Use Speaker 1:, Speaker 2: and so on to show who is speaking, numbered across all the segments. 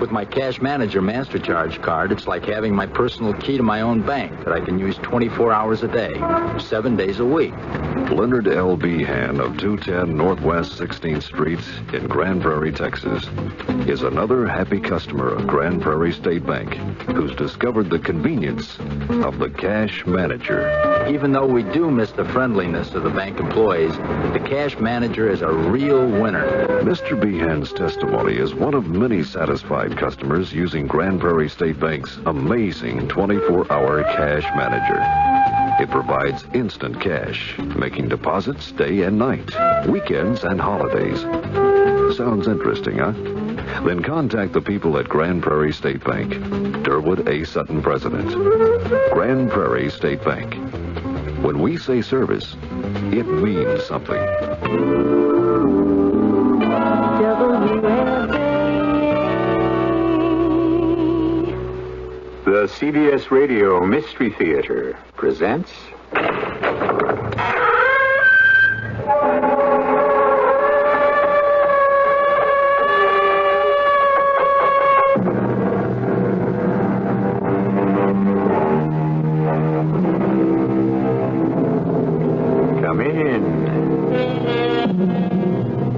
Speaker 1: With my Cash Manager MasterCharge card, it's like having my personal key to my own bank that I can use 24 hours a day, 7 days a week.
Speaker 2: Leonard L. Behan of 210 Northwest 16th Street in Grand Prairie, Texas, is another happy customer of Grand Prairie State Bank who's discovered the convenience of the Cash Manager.
Speaker 1: Even though we do miss the friendliness of the bank employees, the Cash Manager is a real winner.
Speaker 2: Mr. Behan's testimony is one of many satisfied customers using Grand Prairie State Bank's amazing 24-hour Cash Manager. It provides instant cash, making deposits day and night, weekends and holidays. Sounds interesting, huh? Then contact the people at Grand Prairie State Bank. Durwood A. Sutton, President. Grand Prairie State Bank. When we say service, it means something.
Speaker 3: The CBS Radio Mystery Theater presents... Come in.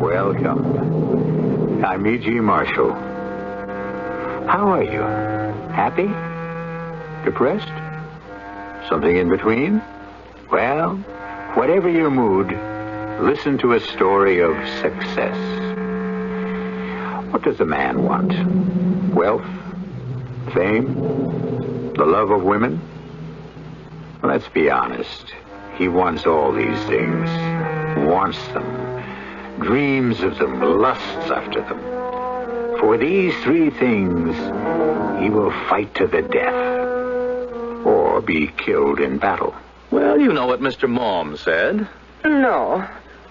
Speaker 3: Welcome. I'm E.G. Marshall. How are you? Happy? Depressed? Something in between? Well, whatever your mood, listen to a story of success. What does a man want? Wealth? Fame? The love of women? Let's be honest. He wants all these things. Wants them. Dreams of them. Lusts after them. For these three things, he will fight to the death. Or be killed in battle.
Speaker 1: Well, you know what Mr. Mom said.
Speaker 4: No.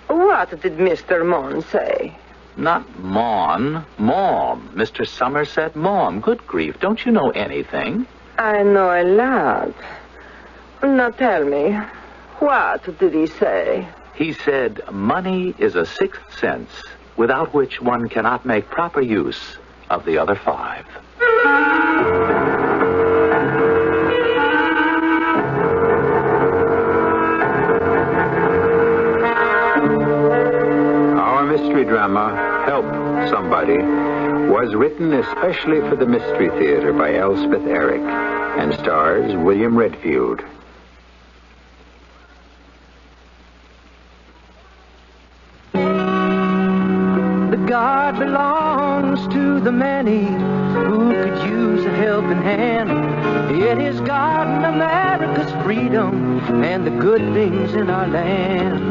Speaker 4: What did Mr. Mon say?
Speaker 1: Not Mon, Mom. Mr. Somerset Mom. Good grief, don't you know anything?
Speaker 4: I know a lot. Now tell me, what did he say?
Speaker 1: He said money is a sixth sense, without which one cannot make proper use of the other five.
Speaker 3: Mystery drama, Help Somebody, was written especially for the Mystery Theater by Elspeth Eric and stars William Redfield.
Speaker 5: The God belongs to the many who could use a helping hand. It is God in America's freedom and the good things in our land.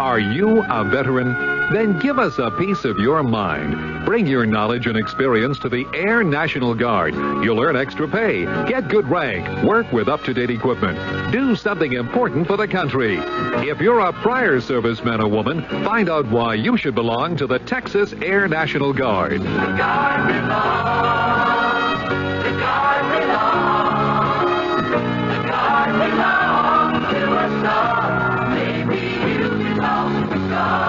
Speaker 6: Are you a veteran? Then give us a piece of your mind. Bring your knowledge and experience to the Air National Guard. You'll earn extra pay, get good rank, work with up-to-date equipment, do something important for the country. If you're a prior serviceman or woman, find out why you should belong to the Texas Air National Guard.
Speaker 5: The Guard belongs. The Guard belongs. The Guard belongs to us all. Maybe you belong to God.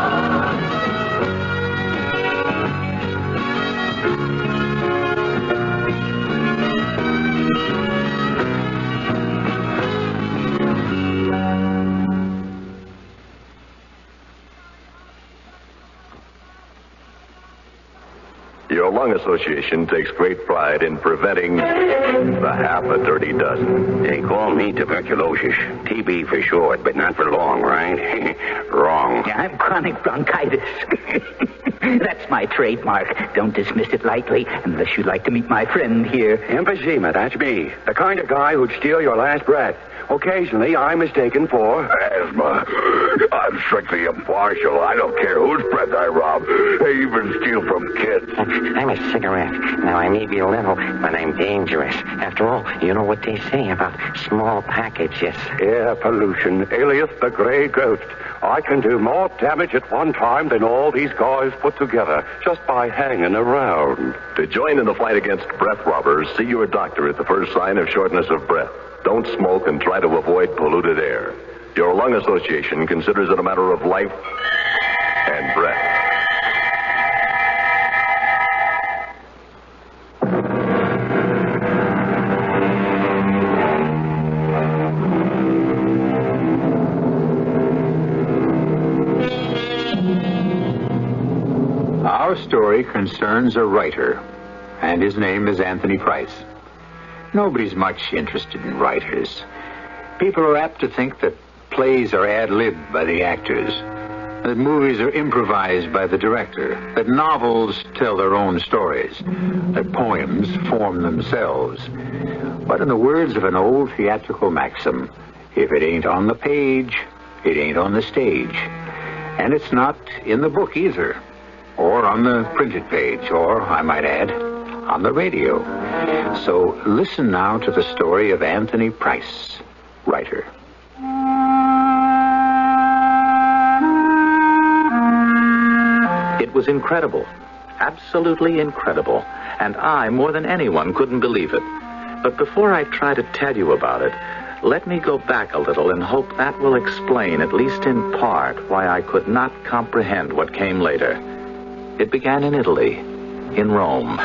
Speaker 7: Your Lung Association takes great pride in preventing the half a dirty dozen.
Speaker 8: They call me tuberculosis. TB for short, but not for long, right? Wrong.
Speaker 9: I'm chronic bronchitis. That's my trademark. Don't dismiss it lightly, unless you'd like to meet my friend here.
Speaker 8: Emphysema, that's me. The kind of guy who'd steal your last breath. Occasionally, I'm mistaken for...
Speaker 7: Asthma. I'm strictly impartial. I don't care whose breath I rob. I even steal from kids.
Speaker 10: I'm a cigarette. Now, I may be a little, but I'm dangerous. After all, you know what they say about small packages.
Speaker 8: Air pollution, alias the gray ghost. I can do more damage at one time than all these guys put together, just by hanging around.
Speaker 7: To join in the fight against breath robbers, see your doctor at the first sign of shortness of breath. Don't smoke and try to avoid polluted air. Your Lung Association considers it a matter of life and breath.
Speaker 3: Our story concerns a writer, and his name is Anthony Price. Nobody's much interested in writers. People are apt to think that plays are ad-libbed by the actors, that movies are improvised by the director, that novels tell their own stories, that poems form themselves. But in the words of an old theatrical maxim, if it ain't on the page, it ain't on the stage. And it's not in the book either, or on the printed page, or, I might add, on the radio. So listen now to the story of Anthony Price, writer.
Speaker 1: It was incredible, absolutely incredible, and I, more than anyone, couldn't believe it. But before I try to tell you about it, let me go back a little and hope that will explain, at least in part, why I could not comprehend what came later. It began in Italy, in Rome.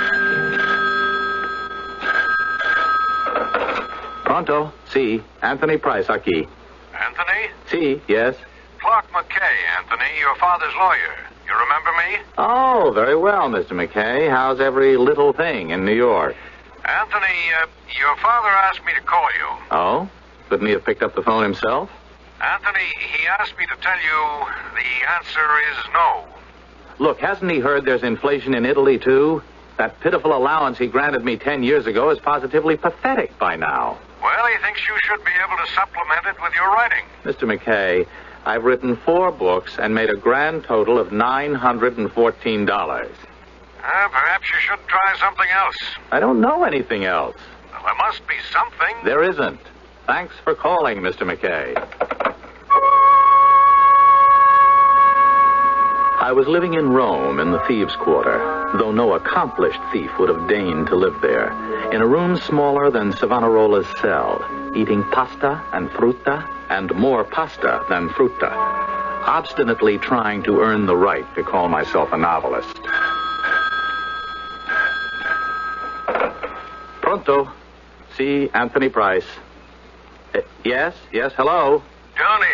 Speaker 1: Pronto? Si, Anthony Price, aquí.
Speaker 11: Anthony?
Speaker 1: Si, yes.
Speaker 11: Clark McKay, Anthony, your father's lawyer. You remember me?
Speaker 1: Oh, very well, Mr. McKay. How's every little thing in New York?
Speaker 11: Anthony, your father asked me to call you.
Speaker 1: Oh? Couldn't he have picked up the phone himself?
Speaker 11: Anthony, he asked me to tell you the answer is no.
Speaker 1: Look, hasn't he heard there's inflation in Italy, too? That pitiful allowance he granted me 10 years ago is positively pathetic by now.
Speaker 11: Well, he thinks you should be able to supplement it with your writing.
Speaker 1: Mr. McKay, I've written 4 books and made a grand total of $914.
Speaker 11: Perhaps you should try something else.
Speaker 1: I don't know anything else.
Speaker 11: Well, there must be something.
Speaker 1: There isn't. Thanks for calling, Mr. McKay. I was living in Rome in the thieves' quarter, though no accomplished thief would have deigned to live there, in a room smaller than Savonarola's cell, eating pasta and frutta, and more pasta than frutta, obstinately trying to earn the right to call myself a novelist. Pronto? Si, Anthony Price. Yes, hello?
Speaker 11: Tony.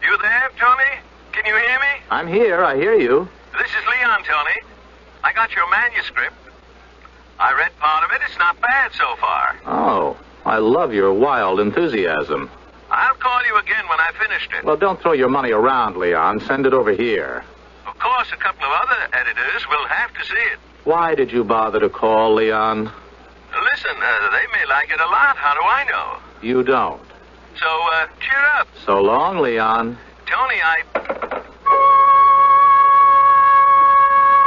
Speaker 11: You there, Tony? Can you hear me?
Speaker 1: I'm here, I hear you.
Speaker 11: This is Leon, Tony. I got your manuscript. I read part of it. It's not bad so far.
Speaker 1: Oh, I love your wild enthusiasm.
Speaker 11: I'll call you again when I finished it.
Speaker 1: Well, don't throw your money around, Leon. Send it over here.
Speaker 11: Of course, a couple of other editors will have to see it.
Speaker 1: Why did you bother to call, Leon?
Speaker 11: Listen, they may like it a lot. How do I know?
Speaker 1: You don't.
Speaker 11: So, cheer up.
Speaker 1: So long, Leon.
Speaker 11: Tony,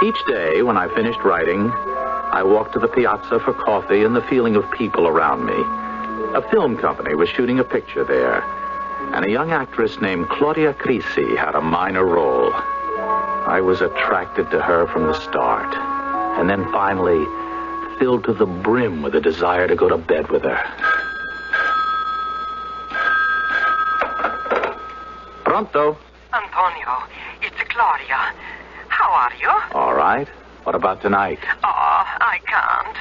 Speaker 1: Each day, when I finished writing, I walked to the piazza for coffee and the feeling of people around me. A film company was shooting a picture there, and a young actress named Claudia Crisi had a minor role. I was attracted to her from the start, and then finally filled to the brim with a desire to go to bed with her. Pronto?
Speaker 12: Antonio, it's Claudia. How are you?
Speaker 1: All right. What about tonight?
Speaker 12: Oh, I can't.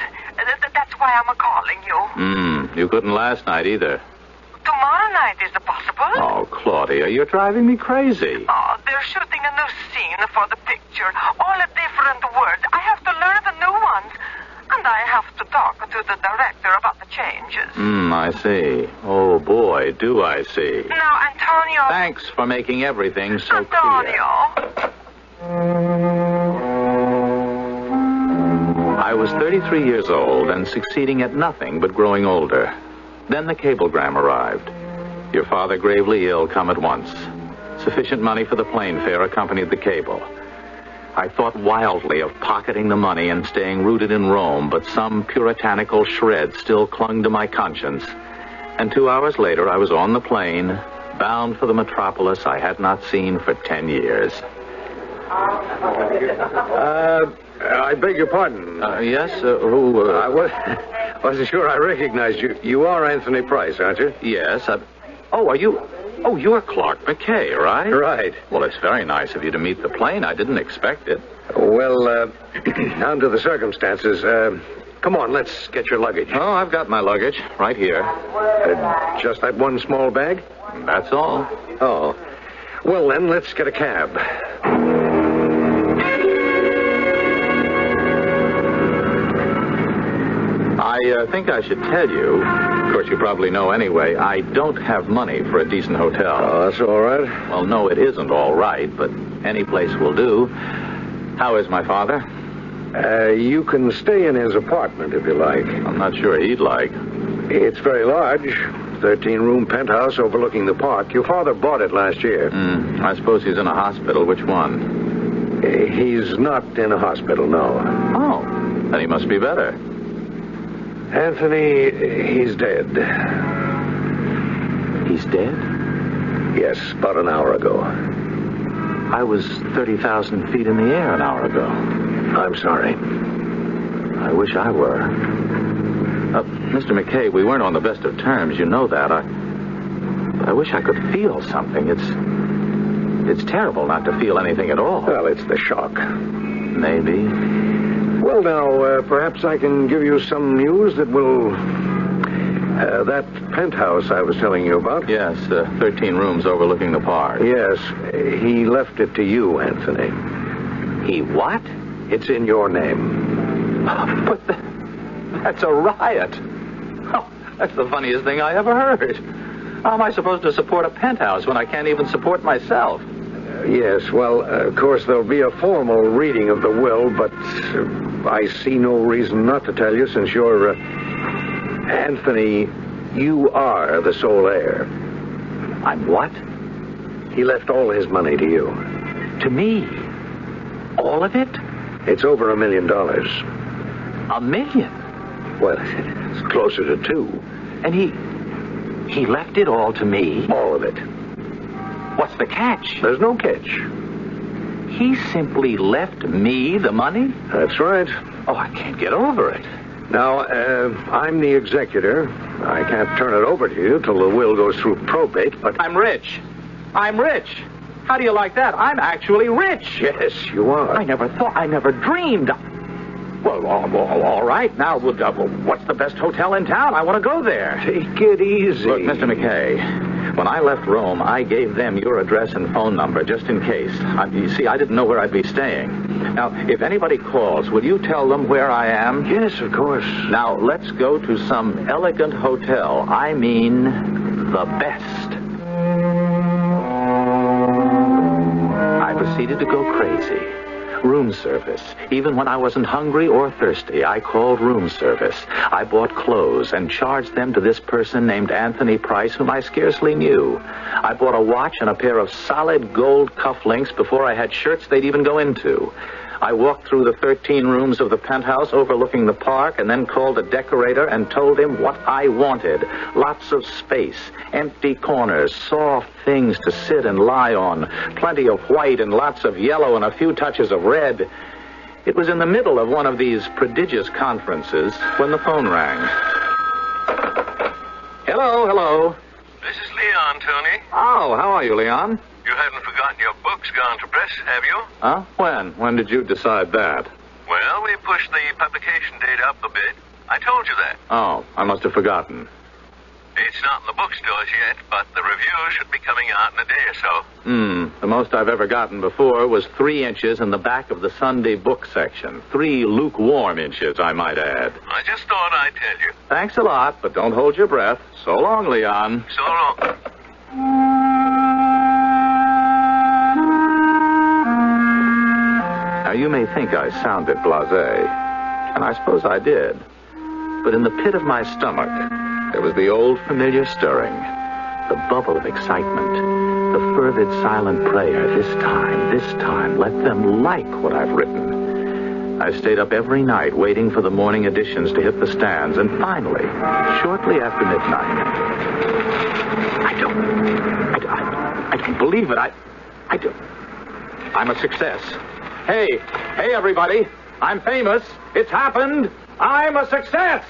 Speaker 12: That's why I'm calling you.
Speaker 1: You couldn't last night either.
Speaker 12: Tomorrow night is it possible?
Speaker 1: Oh, Claudia, you're driving me crazy.
Speaker 12: Oh, they're shooting a new scene for the picture. All a different words. I have to learn the new ones. And I have to talk to the director about the changes.
Speaker 1: I see. Oh, boy, do I see.
Speaker 12: Now, Antonio...
Speaker 1: Thanks for making everything so
Speaker 12: Antonio.
Speaker 1: clear. I was 33 years old and succeeding at nothing but growing older. Then the cablegram arrived. Your father gravely ill, come at once. Sufficient money for the plane fare accompanied the cable. I thought wildly of pocketing the money and staying rooted in Rome, but some puritanical shred still clung to my conscience. And 2 hours later, I was on the plane, bound for the metropolis I had not seen for 10 years.
Speaker 13: I beg your pardon.
Speaker 1: Yes? Who?
Speaker 13: I wasn't sure I recognized you. You are Anthony Price, aren't you?
Speaker 1: Yes. Are you... Oh, you're Clark McKay, right?
Speaker 13: Right.
Speaker 1: Well, it's very nice of you to meet the plane. I didn't expect it.
Speaker 13: Well, down to the circumstances. Come on, let's get your luggage.
Speaker 1: Oh, I've got my luggage right here.
Speaker 13: Just that one small bag?
Speaker 1: That's all.
Speaker 13: Oh. Well, then, let's get a cab.
Speaker 1: I think I should tell you, of course you probably know anyway, I don't have money for a decent hotel.
Speaker 13: Oh, that's all right.
Speaker 1: Well, no, it isn't all right, but any place will do. How is my father?
Speaker 13: You can stay in his apartment if you like.
Speaker 1: I'm not sure he'd like.
Speaker 13: It's very large. 13-room penthouse overlooking the park. Your father bought it last year.
Speaker 1: I suppose he's in a hospital. Which one?
Speaker 13: He's not in a hospital, no.
Speaker 1: Oh, then he must be better.
Speaker 13: Anthony, he's dead.
Speaker 1: He's dead?
Speaker 13: Yes, about an hour ago.
Speaker 1: I was 30,000 feet in the air an hour ago.
Speaker 13: I'm sorry.
Speaker 1: I wish I were. Mr. McKay, we weren't on the best of terms. You know that. I wish I could feel something. It's terrible not to feel anything at all.
Speaker 13: Well, it's the shock.
Speaker 1: Maybe.
Speaker 13: Well, now, perhaps I can give you some news that will... that penthouse I was telling you about.
Speaker 1: Yes, 13 rooms overlooking the park.
Speaker 13: Yes, he left it to you, Anthony.
Speaker 1: He what?
Speaker 13: It's in your name.
Speaker 1: But that's a riot. Oh, that's the funniest thing I ever heard. How am I supposed to support a penthouse when I can't even support myself?
Speaker 13: Yes, well, of course, there'll be a formal reading of the will, but I see no reason not to tell you since you're... Anthony, you are the sole heir.
Speaker 1: I'm what?
Speaker 13: He left all his money to you.
Speaker 1: To me? All of it?
Speaker 13: It's over $1 million.
Speaker 1: $1 million?
Speaker 13: Well, it's closer to 2.
Speaker 1: And he left it all to me?
Speaker 13: All of it.
Speaker 1: What's the catch?
Speaker 13: There's no catch.
Speaker 1: He simply left me the money?
Speaker 13: That's right.
Speaker 1: Oh, I can't get over it.
Speaker 13: Now, I'm the executor. I can't turn it over to you till the will goes through probate, but...
Speaker 1: I'm rich. How do you like that? I'm actually rich.
Speaker 13: Yes, you are.
Speaker 1: I never dreamed. Well, all right. Now, what's the best hotel in town? I want to go there.
Speaker 13: Take it easy.
Speaker 1: Look, Mr. McKay, when I left Rome, I gave them your address and phone number just in case. You see, I didn't know where I'd be staying. Now, if anybody calls, will you tell them where I am?
Speaker 13: Yes, of course.
Speaker 1: Now, let's go to some elegant hotel. I mean, the best. I proceeded to go crazy. Room service. Even when I wasn't hungry or thirsty, I called room service. I bought clothes and charged them to this person named Anthony Price, whom I scarcely knew. I bought a watch and a pair of solid gold cufflinks before I had shirts they'd even go into. I walked through the 13 rooms of the penthouse overlooking the park and then called a decorator and told him what I wanted. Lots of space, empty corners, soft things to sit and lie on, plenty of white and lots of yellow and a few touches of red. It was in the middle of one of these prodigious conferences when the phone rang. Hello.
Speaker 11: This is Leon, Tony.
Speaker 1: Oh, how are you, Leon?
Speaker 11: You haven't forgotten your book's gone to press, have you?
Speaker 1: Huh? When? When did you decide that?
Speaker 11: Well, we pushed the publication date up a bit. I told you that.
Speaker 1: Oh, I must have forgotten.
Speaker 11: It's not in the bookstores yet, but the review should be coming out in a day or so.
Speaker 1: The most I've ever gotten before was 3 inches in the back of the Sunday book section. 3 lukewarm inches, I might add.
Speaker 11: I just thought I'd tell you.
Speaker 1: Thanks a lot, but don't hold your breath. So long, Leon.
Speaker 11: So long.
Speaker 1: Now, you may think I sounded blasé, and I suppose I did. But in the pit of my stomach, there was the old familiar stirring, the bubble of excitement, the fervid silent prayer, this time, let them like what I've written. I stayed up every night waiting for the morning editions to hit the stands, and finally, shortly after midnight, I can't believe it, I'm a success. Hey, everybody, I'm famous. It's happened. I'm a success.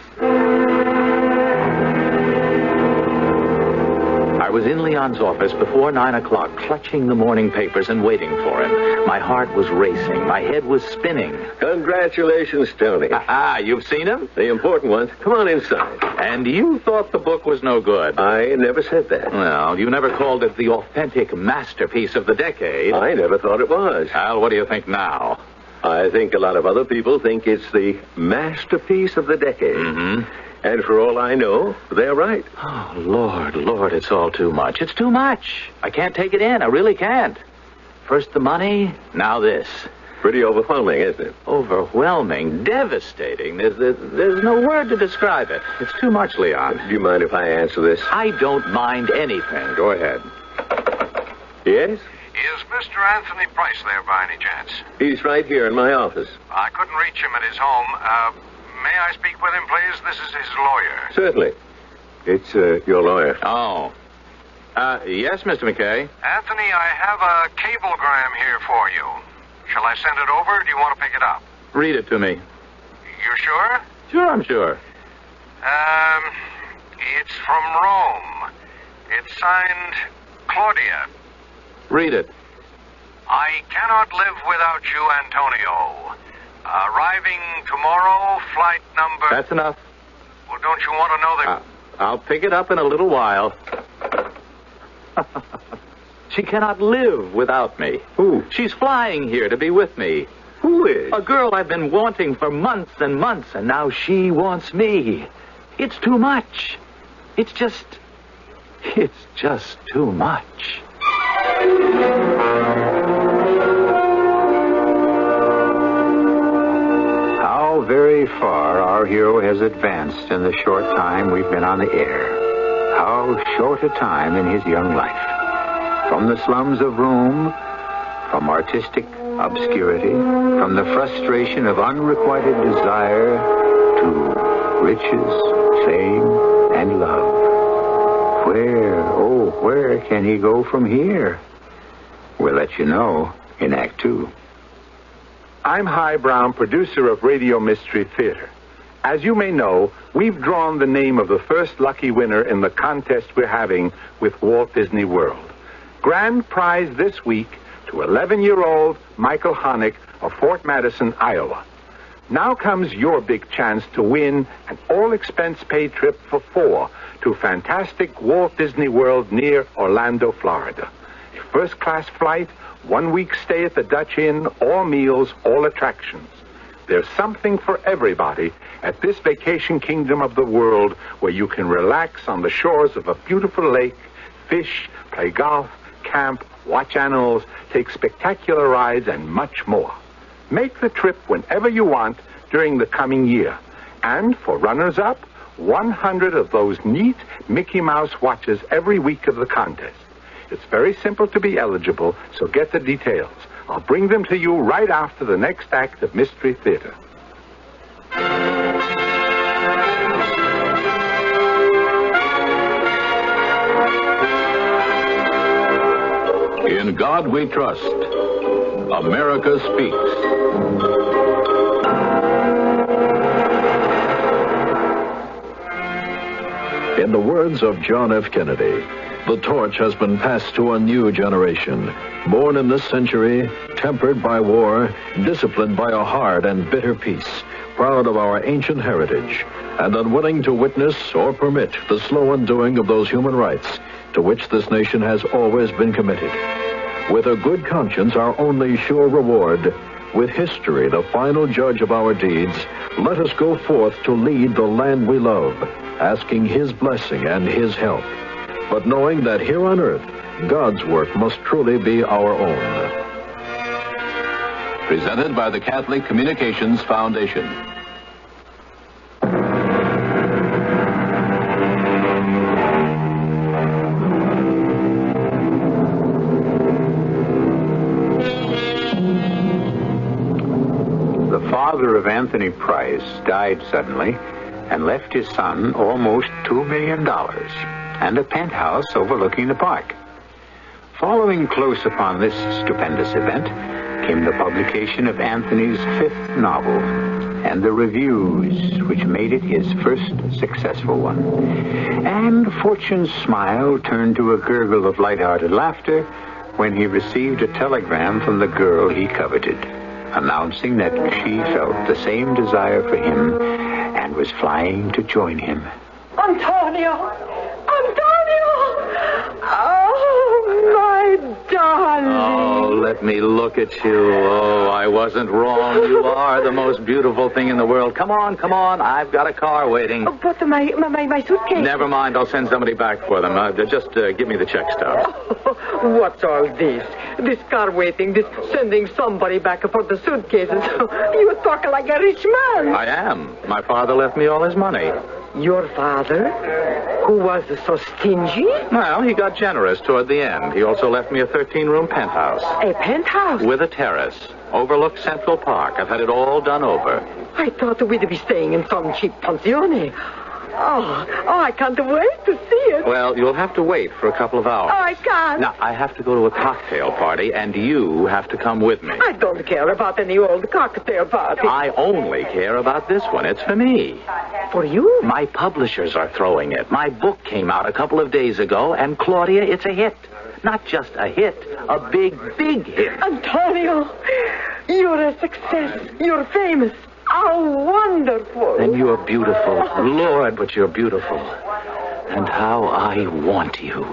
Speaker 1: I was in Leon's office before 9 o'clock, clutching the morning papers and waiting for him. My heart was racing. My head was spinning.
Speaker 14: Congratulations, Tony.
Speaker 1: You've seen him?
Speaker 14: The important ones. Come on inside.
Speaker 1: And you thought the book was no good.
Speaker 14: I never said that.
Speaker 1: Well, you never called it the authentic masterpiece of the decade.
Speaker 14: I never thought it was.
Speaker 1: Al, what do you think now?
Speaker 14: I think a lot of other people think it's the masterpiece of the decade.
Speaker 1: Mm-hmm.
Speaker 14: And for all I know, they're right.
Speaker 1: Oh, Lord, it's all too much. It's too much. I can't take it in. I really can't. First the money, now this.
Speaker 14: Pretty overwhelming, isn't it?
Speaker 1: Overwhelming, devastating. There's no word to describe it. It's too much, Leon.
Speaker 14: Do you mind if I answer this?
Speaker 1: I don't mind anything. Go ahead.
Speaker 14: Yes?
Speaker 15: Is Mr. Anthony Price there by any chance?
Speaker 14: He's right here in my office.
Speaker 15: I couldn't reach him at his home. May I speak with him, please? This is his lawyer.
Speaker 14: Certainly. It's your lawyer.
Speaker 1: Oh. Yes, Mr. McKay.
Speaker 15: Anthony, I have a cablegram here for you. Shall I send it over, or do you want to pick it up?
Speaker 1: Read it to me.
Speaker 15: You sure?
Speaker 1: Sure, I'm sure.
Speaker 15: It's from Rome. It's signed Claudia.
Speaker 1: Read it.
Speaker 15: I cannot live without you, Antonio. Arriving tomorrow, flight number...
Speaker 1: That's enough.
Speaker 15: Well, don't you want to know that...
Speaker 1: I'll pick it up in a little while. She cannot live without me.
Speaker 14: Who?
Speaker 1: She's flying here to be with me.
Speaker 14: Who is?
Speaker 1: A girl I've been wanting for months and months, and now she wants me. It's too much. It's just too much.
Speaker 3: How very far our hero has advanced in the short time we've been on the air. How short a time in his young life. From the slums of Rome, from artistic obscurity, from the frustration of unrequited desire to riches, fame, and love. Where can he go from here? We'll let you know in Act 2.
Speaker 16: I'm Himan Brown, producer of Radio Mystery Theater. As you may know, we've drawn the name of the first lucky winner in the contest we're having with Walt Disney World. Grand prize this week to 11-year-old Michael Honig of Fort Madison, Iowa. Now comes your big chance to win an all-expense-paid trip for 4 to fantastic Walt Disney World near Orlando, Florida. A first-class flight, 1 week stay at the Dutch Inn, all meals, all attractions. There's something for everybody at this vacation kingdom of the world where you can relax on the shores of a beautiful lake, fish, play golf, camp, watch animals, take spectacular rides, and much more. Make the trip whenever you want during the coming year. And for runners-up, 100 of those neat Mickey Mouse watches every week of the contest. It's very simple to be eligible, so get the details. I'll bring them to you right after the next act of Mystery Theater.
Speaker 2: In God we trust. America speaks. In the words of John F. Kennedy, the torch has been passed to a new generation, born in this century, tempered by war, disciplined by a hard and bitter peace, proud of our ancient heritage, and unwilling to witness or permit the slow undoing of those human rights to which this nation has always been committed. With a good conscience, our only sure reward, with history the final judge of our deeds, let us go forth to lead the land we love, asking his blessing and his help, but knowing that here on earth, God's work must truly be our own. Presented by the Catholic Communications Foundation.
Speaker 3: The father of Anthony Price died suddenly and left his son almost $2 million and a penthouse overlooking the park. Following close upon this stupendous event came the publication of Anthony's 5th novel and the reviews which made it his first successful one. And fortune's smile turned to a gurgle of light-hearted laughter when he received a telegram from the girl he coveted, announcing that she felt the same desire for him and was flying to join him.
Speaker 4: Antonio! Antonio! Oh, My darling.
Speaker 1: Oh, let me look at you. Oh, I wasn't wrong. You are the most beautiful thing in the world. Come on. I've got a car waiting.
Speaker 4: Oh, but my suitcase.
Speaker 1: Never mind. I'll send somebody back for them. Just give me the check stub.
Speaker 4: Oh, what's all this? This car waiting, this sending somebody back for the suitcases. You talk like a rich man.
Speaker 1: I am. My father left me all his money.
Speaker 4: Your father? Who was so stingy?
Speaker 1: Well, he got generous toward the end. He also left me a 13-room penthouse.
Speaker 4: A penthouse?
Speaker 1: With a terrace. Overlooks Central Park. I've had it all done over.
Speaker 4: I thought we'd be staying in some cheap pensione. Oh, I can't wait to see it.
Speaker 1: Well, you'll have to wait for a couple of hours.
Speaker 4: Oh, I can't.
Speaker 1: Now, I have to go to a cocktail party, and you have to come with me.
Speaker 4: I don't care about any old cocktail party.
Speaker 1: I only care about this one. It's for me.
Speaker 4: For you?
Speaker 1: My publishers are throwing it. My book came out a couple of days ago, and Claudia, it's a hit. Not just a hit, a big, big hit.
Speaker 4: Antonio, you're a success. You're famous. How wonderful.
Speaker 1: And you're beautiful. Lord, but you're beautiful. And how I want you.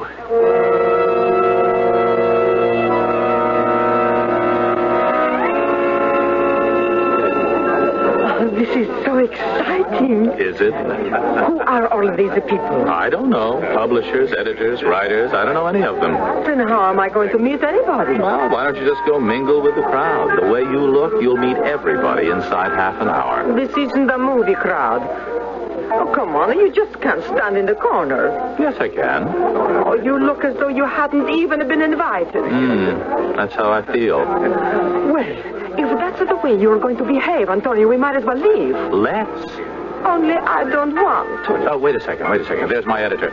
Speaker 4: Oh, this is so exciting.
Speaker 1: Is it?
Speaker 4: Who are all these people?
Speaker 1: I don't know. Publishers, editors, writers. I don't know any of them.
Speaker 4: Then how am I going to meet anybody?
Speaker 1: Well, why don't you just go mingle with the crowd? The way you look, you'll meet everybody inside half an hour.
Speaker 4: This isn't a movie crowd. Oh, come on. You just can't stand in the corner.
Speaker 1: Yes, I can.
Speaker 4: Oh, you look as though you hadn't even been invited.
Speaker 1: That's how I feel.
Speaker 4: Well, if that's the way you're going to behave, Antonio, we might as well leave.
Speaker 1: Let's.
Speaker 4: Only I don't want to.
Speaker 1: Oh, wait a second. There's my editor.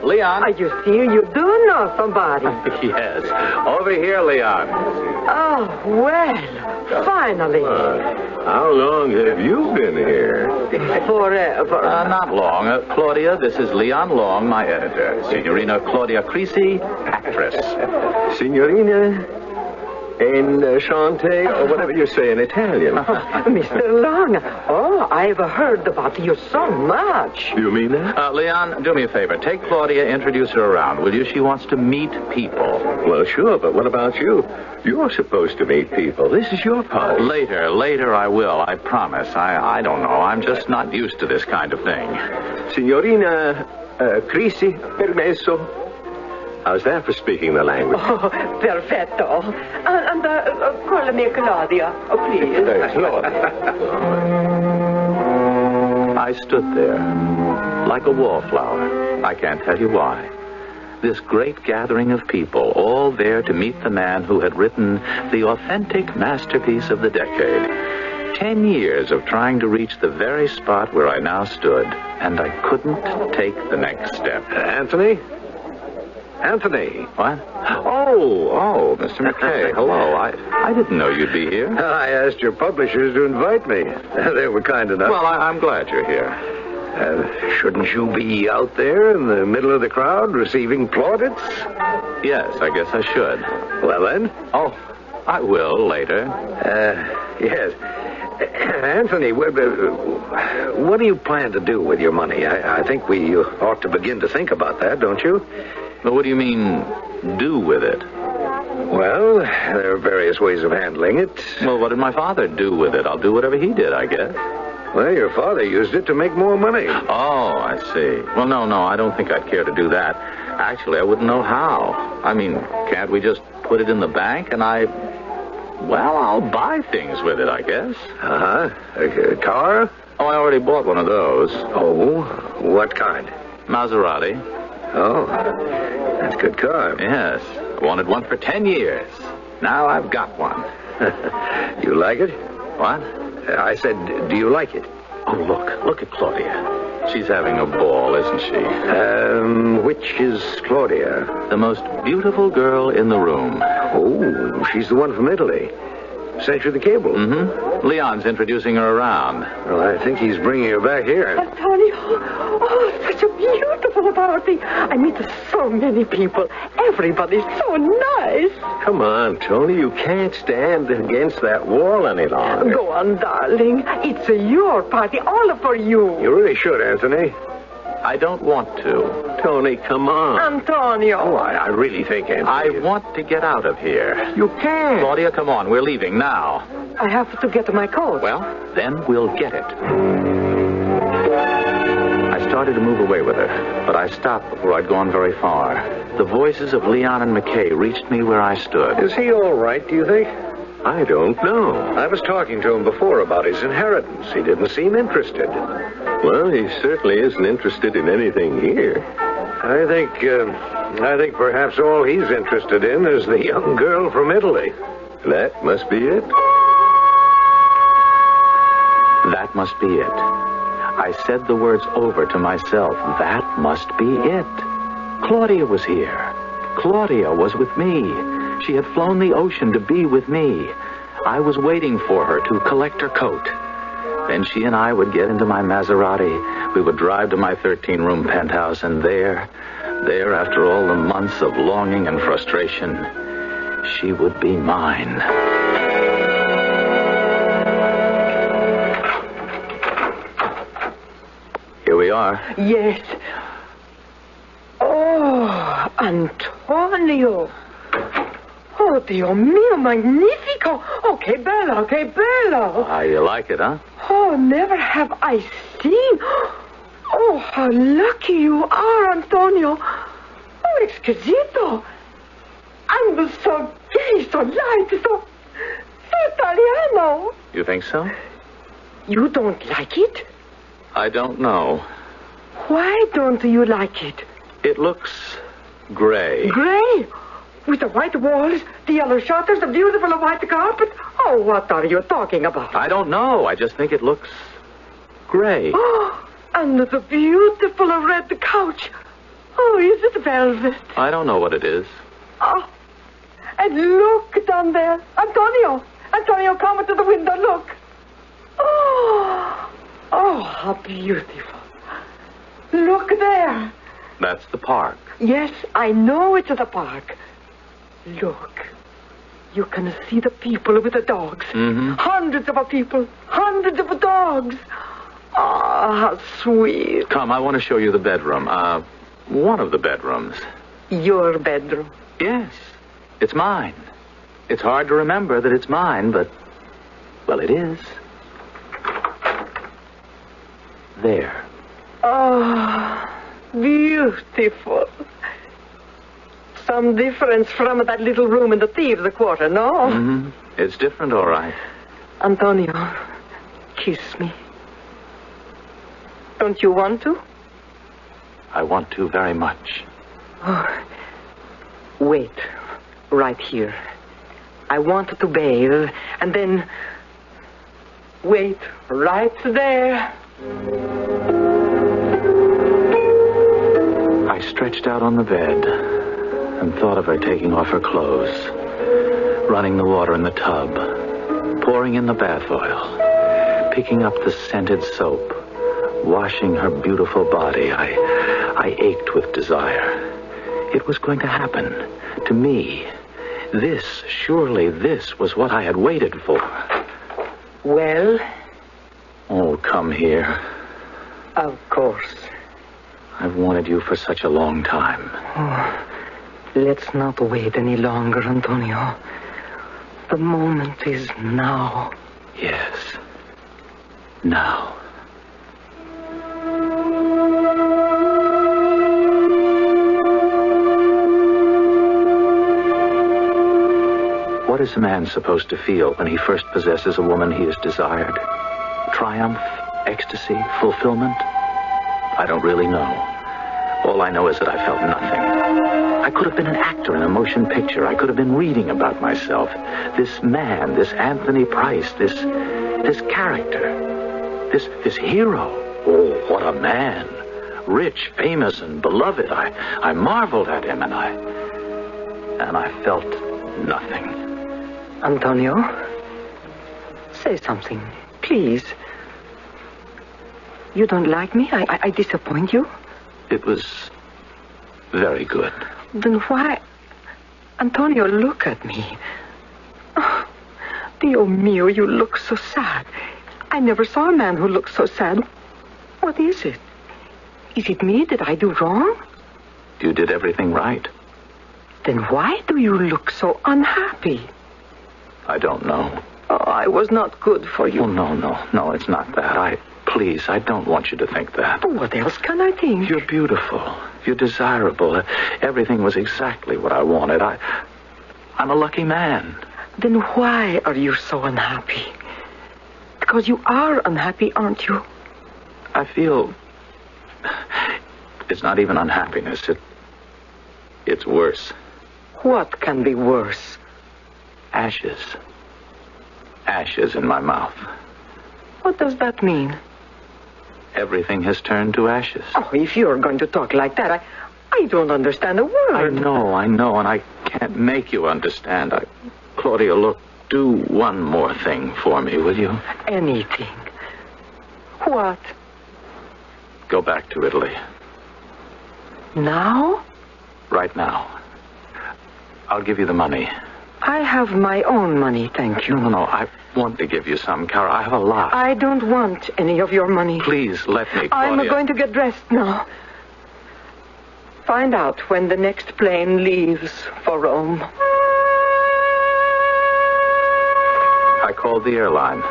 Speaker 1: Leon.
Speaker 4: You see, you do know somebody.
Speaker 1: Yes. Over here, Leon.
Speaker 4: Oh, well, finally.
Speaker 14: How long have you been here?
Speaker 4: Forever.
Speaker 1: Not long. Claudia, this is Leon Long, my editor. Signorina Claudia Creasy, actress.
Speaker 14: Signorina Enchante, or whatever you say in Italian.
Speaker 4: Mr. Long, I've heard about you so much.
Speaker 14: You mean that?
Speaker 1: Leon, do me a favor. Take Claudia, introduce her around, will you? She wants to meet people.
Speaker 14: Well, sure, but what about you? You're supposed to meet people. This is your party.
Speaker 1: Later I will, I promise. I don't know. I'm just not used to this kind of thing.
Speaker 14: Signorina Creasy, permesso. How's that for speaking the language?
Speaker 4: Oh, perfetto. And call me Claudia, please.
Speaker 1: I stood there, like a wallflower. I can't tell you why. This great gathering of people, all there to meet the man who had written the authentic masterpiece of the decade. 10 years of trying to reach the very spot where I now stood, and I couldn't take the next step.
Speaker 13: Anthony?
Speaker 1: What? Oh, Mr. McKay. Hello. I didn't know you'd be here.
Speaker 13: I asked your publishers to invite me. They were kind enough.
Speaker 1: Well, I'm glad you're here.
Speaker 13: Shouldn't you be out there in the middle of the crowd receiving plaudits?
Speaker 1: Yes, I guess I should.
Speaker 13: Well, then?
Speaker 1: Oh, I will later.
Speaker 13: Yes. Anthony, what do you plan to do with your money? I think we ought to begin to think about that, don't you?
Speaker 1: Well, what do you mean, do with it?
Speaker 13: Well, there are various ways of handling it.
Speaker 1: Well, what did my father do with it? I'll do whatever he did, I guess.
Speaker 13: Well, your father used it to make more money.
Speaker 1: Oh, I see. Well, no, I don't think I'd care to do that. Actually, I wouldn't know how. I mean, can't we just put it in the bank and I'll buy things with it, I guess.
Speaker 13: Uh-huh. A car?
Speaker 1: Oh, I already bought one of those.
Speaker 13: Oh, what kind?
Speaker 1: Maserati.
Speaker 13: Oh, that's a good car.
Speaker 1: Yes. I wanted one for 10 years. Now I've got one.
Speaker 13: You like it?
Speaker 1: What?
Speaker 13: I said, do you like it?
Speaker 1: Oh, look at Claudia. She's having a ball, isn't she?
Speaker 13: Which is Claudia?
Speaker 1: The most beautiful girl in the room.
Speaker 13: Oh, she's the one from Italy. Sent you the cable.
Speaker 1: Mm-hmm. Leon's introducing her around.
Speaker 13: Well, I think he's bringing her back here.
Speaker 4: Antonio, such a beautiful party. I meet so many people. Everybody's so nice.
Speaker 14: Come on, Tony. You can't stand against that wall any longer.
Speaker 4: Go on, darling. It's your party, all for you.
Speaker 13: You really should, Anthony.
Speaker 1: I don't want to.
Speaker 14: Tony, come on.
Speaker 4: Antonio.
Speaker 13: Oh, I really think, Anthony.
Speaker 1: I want to get out of here.
Speaker 14: You can't.
Speaker 1: Claudia, come on. We're leaving now.
Speaker 4: I have to get my coat.
Speaker 1: Well, then we'll get it. I started to move away with her, but I stopped before I'd gone very far. The voices of Leon and McKay reached me where I stood.
Speaker 13: Is he all right, do you think?
Speaker 14: I don't know.
Speaker 13: I was talking to him before about his inheritance. He didn't seem interested.
Speaker 14: Well, he certainly isn't interested in anything here.
Speaker 13: I think perhaps all he's interested in is the young girl from Italy.
Speaker 14: That must be it.
Speaker 1: That must be it. I said the words over to myself. That must be it. Claudia was here. Claudia was with me. She had flown the ocean to be with me. I was waiting for her to collect her coat. Then she and I would get into my Maserati. We would drive to my 13-room penthouse, and there, after all the months of longing and frustration, she would be mine. Here we are.
Speaker 4: Yes. Oh, Antonio. Oh, Dio mio, magnifico. Oh, che bello, che bello.
Speaker 1: Ah, you like it, huh?
Speaker 4: Oh, never have I seen. Oh, how lucky you are, Antonio. Oh, exquisito. And so gay, so light, so Italiano.
Speaker 1: You think so?
Speaker 4: You don't like it?
Speaker 1: I don't know.
Speaker 4: Why don't you like it?
Speaker 1: It looks gray.
Speaker 4: Gray? With the white walls, the yellow shutters, the beautiful white carpet? Oh, what are you talking about?
Speaker 1: I don't know. I just think it looks gray.
Speaker 4: Oh, and the beautiful red couch. Oh, is it velvet?
Speaker 1: I don't know what it is.
Speaker 4: Oh, and look down there. Antonio, come to the window, look. Oh, how beautiful. Look there.
Speaker 1: That's the park.
Speaker 4: Yes, I know it's the park. Look. You can see the people with the dogs.
Speaker 1: Mm-hmm.
Speaker 4: Hundreds of people. Hundreds of dogs. Oh, how sweet.
Speaker 1: Come, I want to show you the bedroom. One of the bedrooms.
Speaker 4: Your bedroom?
Speaker 1: Yes. It's mine. It's hard to remember that it's mine, but, well, it is. There.
Speaker 4: Oh, beautiful. Some difference from that little room in the thieves' quarter, no?
Speaker 1: Mm-hmm. It's different, all right.
Speaker 4: Antonio, kiss me. Don't you want to?
Speaker 1: I want to very much.
Speaker 4: Oh, wait, right here. I want to bathe, and then... Wait, right there.
Speaker 1: I stretched out on the bed and thought of her taking off her clothes, running the water in the tub, pouring in the bath oil, picking up the scented soap, washing her beautiful body. I ached with desire. It was going to happen to me. Surely this was what I had waited for.
Speaker 4: Well?
Speaker 1: Oh, come here.
Speaker 4: Of course.
Speaker 1: I've wanted you for such a long time.
Speaker 4: Oh, let's not wait any longer, Antonio. The moment is now.
Speaker 1: Yes. Now. What is a man supposed to feel when he first possesses a woman he has desired? Triumph, ecstasy, fulfillment? I don't really know. All I know is that I felt nothing. I could have been an actor in a motion picture. I could have been reading about myself. This man, this Anthony Price, this character, this hero. Oh, what a man. Rich, famous, and beloved. I marveled at him, and I felt nothing.
Speaker 4: Antonio, say something, please. You don't like me? I disappoint you?
Speaker 1: It was very good.
Speaker 4: Then why... Antonio, look at me. Oh, Dio mio, you look so sad. I never saw a man who looked so sad. What is it? Is it me that I do wrong?
Speaker 1: You did everything right.
Speaker 4: Then why do you look so unhappy?
Speaker 1: I don't know.
Speaker 4: Oh, I was not good for you.
Speaker 1: Oh, no, it's not that. Please, I don't want you to think that.
Speaker 4: What else can I think?
Speaker 1: You're beautiful. You're desirable. Everything was exactly what I wanted. I'm a lucky man.
Speaker 4: Then why are you so unhappy? Because you are unhappy, aren't you?
Speaker 1: I feel... It's not even unhappiness. It's worse.
Speaker 4: What can be worse?
Speaker 1: Ashes. Ashes in my mouth.
Speaker 4: What does that mean?
Speaker 1: Everything has turned to ashes.
Speaker 4: Oh, if you're going to talk like that, I don't understand a word.
Speaker 1: I know, and I can't make you understand. Claudia, look, do one more thing for me, will you?
Speaker 4: Anything. What?
Speaker 1: Go back to Italy.
Speaker 4: Now?
Speaker 1: Right now. I'll give you the money.
Speaker 4: I have my own money, thank you.
Speaker 1: No, I want to give you some, Cara. I have a lot.
Speaker 4: I don't want any of your money.
Speaker 1: Please, let me, Claudia.
Speaker 4: I'm going to get dressed now. Find out when the next plane leaves for Rome.
Speaker 1: I called the airline.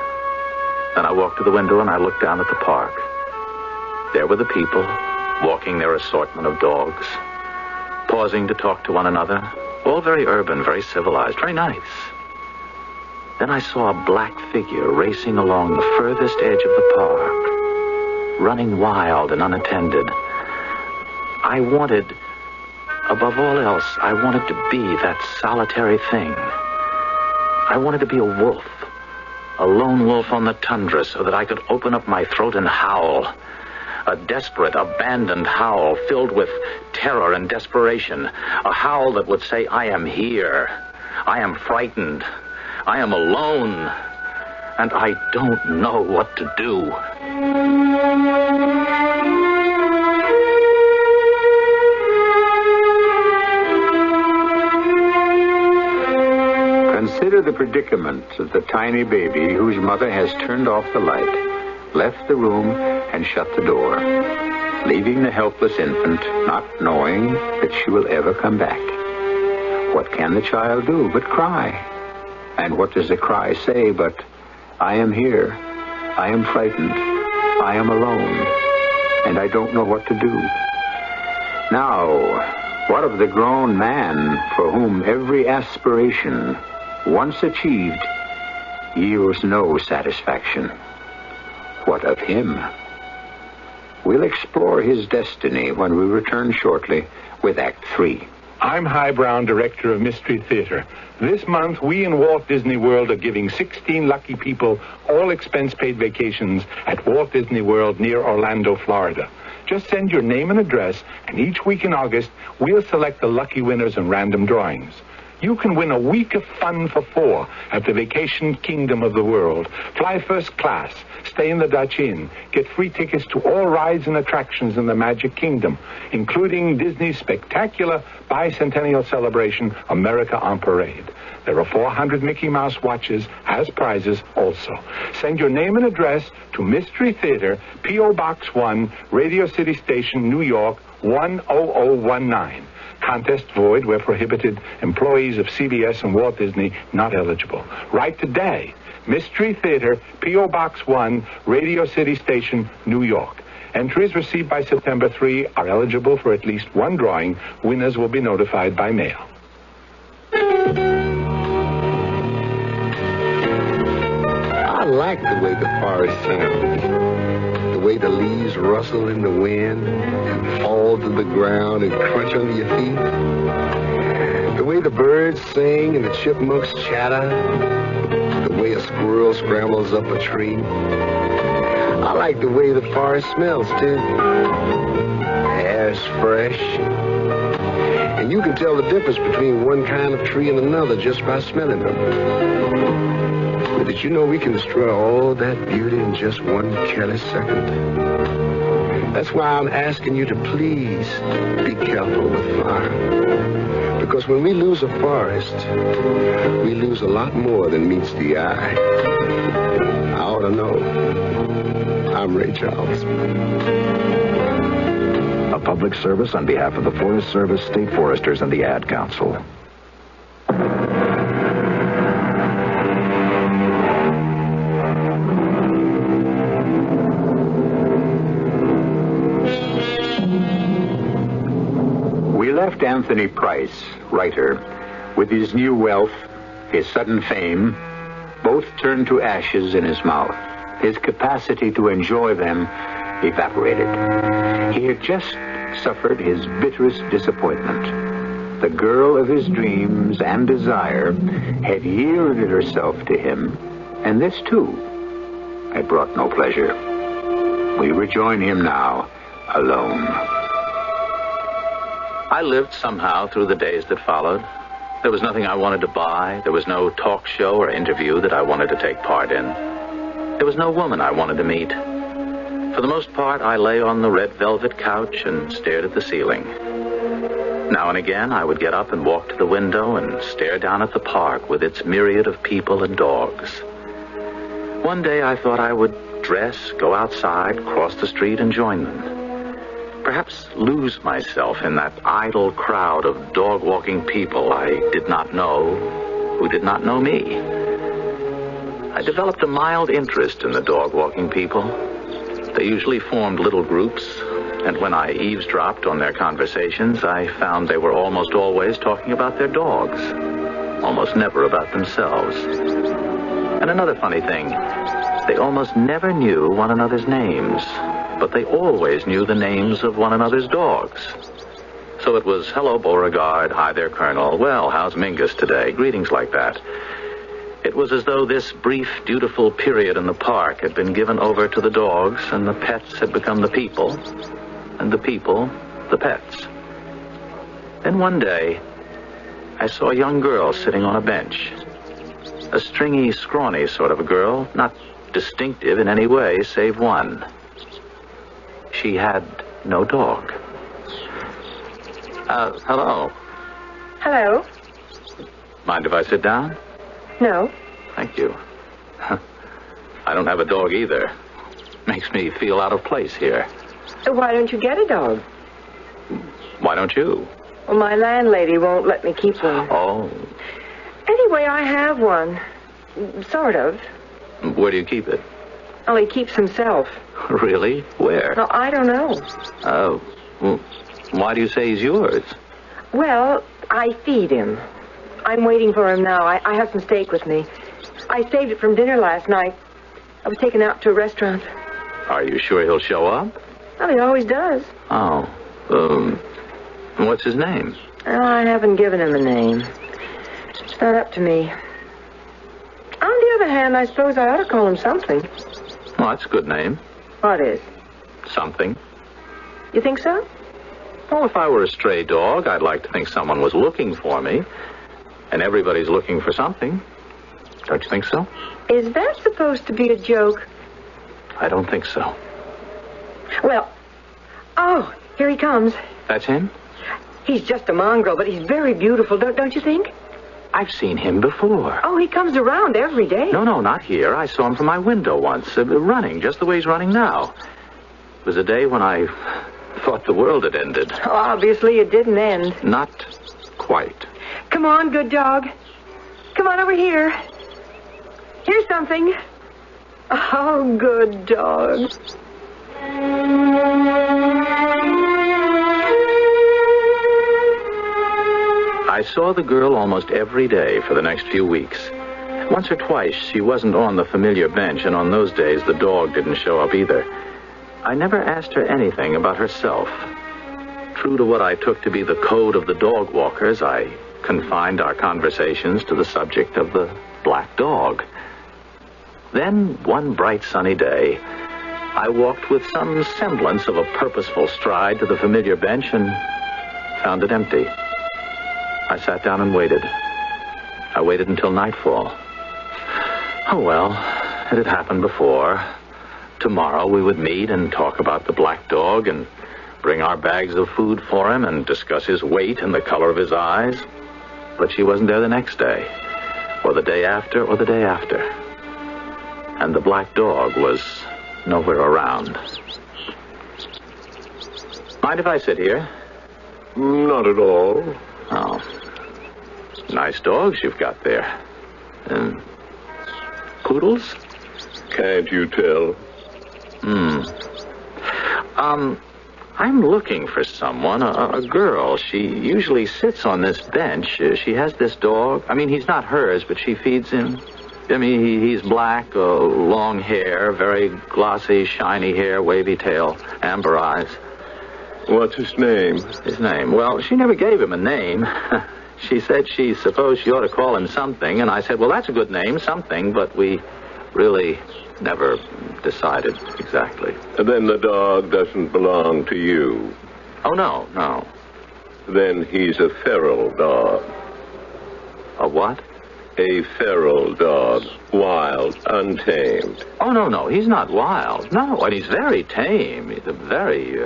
Speaker 1: Then I walked to the window and I looked down at the park. There were the people, walking their assortment of dogs, pausing to talk to one another. All very urban, very civilized, very nice. Then I saw a black figure racing along the furthest edge of the park, running wild and unattended. I wanted, above all else, I wanted to be that solitary thing. I wanted to be a wolf, a lone wolf on the tundra, so that I could open up my throat and howl. A desperate, abandoned howl filled with terror and desperation. A howl that would say, I am here. I am frightened. I am alone. And I don't know what to do.
Speaker 3: Consider the predicament of the tiny baby whose mother has turned off the light, left the room, and shut the door, leaving the helpless infant not knowing that she will ever come back. What can the child do but cry? And what does the cry say but, I am here, I am frightened, I am alone, and I don't know what to do. Now, what of the grown man for whom every aspiration, once achieved, yields no satisfaction? What of him? We'll explore his destiny when we return shortly with Act 3.
Speaker 16: I'm Himan Brown, director of Mystery Theater. This month, we in Walt Disney World are giving 16 lucky people all expense-paid vacations at Walt Disney World near Orlando, Florida. Just send your name and address, and each week in August, we'll select the lucky winners in random drawings. You can win a week of fun for 4 at the Vacation Kingdom of the World. Fly first class, stay in the Dutch Inn, get free tickets to all rides and attractions in the Magic Kingdom, including Disney's spectacular bicentennial celebration, America on Parade. There are 400 Mickey Mouse watches as prizes also. Send your name and address to Mystery Theater, P.O. Box 1, Radio City Station, New York, 10019. Contest void where prohibited. Employees of CBS and Walt Disney not eligible. Write today. Mystery Theater, P.O. Box 1, Radio City Station, New York. Entries received by September 3 are eligible for at least one drawing. Winners will be notified by mail.
Speaker 17: I like the way the forest sounds. The way the leaves rustle in the wind and fall to the ground and crunch under your feet. The way the birds sing and the chipmunks chatter. The way a squirrel scrambles up a tree. I like the way the forest smells, too. The air's fresh. And you can tell the difference between one kind of tree and another just by smelling them. But did you know we can destroy all that beauty in just one careless second? That's why I'm asking you to please be careful with fire. Because when we lose a forest, we lose a lot more than meets the eye. I ought to know. I'm Ray Charles.
Speaker 18: public service on behalf of the Forest Service, State Foresters, and the Ad Council.
Speaker 3: We left Anthony Price, writer, with his new wealth, his sudden fame, both turned to ashes in his mouth. His capacity to enjoy them evaporated. He had just suffered his bitterest disappointment. The girl of his dreams and desire had yielded herself to him, and this, too, had brought no pleasure. We rejoin him now, alone.
Speaker 1: I lived somehow through the days that followed. There was nothing I wanted to buy. There was no talk show or interview that I wanted to take part in. There was no woman I wanted to meet. For the most part, I lay on the red velvet couch and stared at the ceiling. Now and again, I would get up and walk to the window and stare down at the park with its myriad of people and dogs. One day, I thought I would dress, go outside, cross the street, and join them. Perhaps lose myself in that idle crowd of dog-walking people I did not know, who did not know me. I developed a mild interest in the dog-walking people. They usually formed little groups, and when I eavesdropped on their conversations, I found they were almost always talking about their dogs, almost never about themselves. And another funny thing, they almost never knew one another's names, but they always knew the names of one another's dogs. So it was, hello, Beauregard, hi there, Colonel, well, how's Mingus today? Greetings like that. It was as though this brief, beautiful period in the park had been given over to the dogs, and the pets had become the people, and the people, the pets. Then one day, I saw a young girl sitting on a bench. A stringy, scrawny sort of a girl, not distinctive in any way, save one. She had no dog. Hello.
Speaker 4: Hello.
Speaker 1: Mind if I sit down?
Speaker 4: No.
Speaker 1: Thank you. I don't have a dog either. Makes me feel out of place here.
Speaker 4: Why don't you get a dog?
Speaker 1: Why don't you?
Speaker 4: Well, my landlady won't let me keep one.
Speaker 1: Oh.
Speaker 4: Anyway, I have one. Sort of.
Speaker 1: Where do you keep it?
Speaker 4: Oh, he keeps himself.
Speaker 1: Really? Where?
Speaker 4: No, I don't know.
Speaker 1: Well, why do you say he's yours?
Speaker 4: Well, I feed him. I'm waiting for him now. I have some steak with me. I saved it from dinner last night. I was taken out to a restaurant.
Speaker 1: Are you sure he'll show up?
Speaker 4: Well, he always does.
Speaker 1: Oh. What's his name?
Speaker 4: I haven't given him a name. It's not up to me. On the other hand, I suppose I ought to call him something.
Speaker 1: Well, that's a good name.
Speaker 4: What is?
Speaker 1: Something.
Speaker 4: You think so?
Speaker 1: Well, if I were a stray dog, I'd like to think someone was looking for me. And everybody's looking for something. Don't you think so?
Speaker 4: Is that supposed to be a joke?
Speaker 1: I don't think so.
Speaker 4: Well, oh, here he comes.
Speaker 1: That's him?
Speaker 4: He's just a mongrel, but he's very beautiful, don't you think?
Speaker 1: I've seen him before.
Speaker 4: Oh, he comes around every day.
Speaker 1: No, not here. I saw him from my window once, running, just the way he's running now. It was a day when I thought the world had ended.
Speaker 4: Oh, obviously, it didn't end.
Speaker 1: Not quite.
Speaker 4: Come on, good dog. Come on over here. Here's something. Oh, good dog.
Speaker 1: I saw the girl almost every day for the next few weeks. Once or twice, she wasn't on the familiar bench, and on those days, the dog didn't show up either. I never asked her anything about herself. True to what I took to be the code of the dog walkers, I confined our conversations to the subject of the black dog. Then, one bright sunny day, I walked with some semblance of a purposeful stride to the familiar bench and found it empty. I sat down and waited. I waited until nightfall. Oh, well, it had happened before. Tomorrow we would meet and talk about the black dog and bring our bags of food for him and discuss his weight and the color of his eyes. But she wasn't there the next day, or the day after, or the day after. And the black dog was nowhere around. Mind if I sit here?
Speaker 14: Not at all.
Speaker 1: Oh. Nice dogs you've got there. Poodles?
Speaker 14: Can't you tell?
Speaker 1: I'm looking for someone, a girl. She usually sits on this bench. She has this dog. I mean, he's not hers, but she feeds him. I mean, he's black, long hair, very glossy, shiny hair, wavy tail, amber eyes.
Speaker 14: What's his name?
Speaker 1: His name? Well, she never gave him a name. She said she supposed she ought to call him something, and I said, well, that's a good name, something, but we really never decided exactly.
Speaker 14: And then the dog doesn't belong to you?
Speaker 1: Oh, no.
Speaker 14: Then he's a feral dog.
Speaker 1: A what?
Speaker 14: A feral dog. Wild, untamed.
Speaker 1: Oh, no, he's not wild. No, and he's very tame. He's a very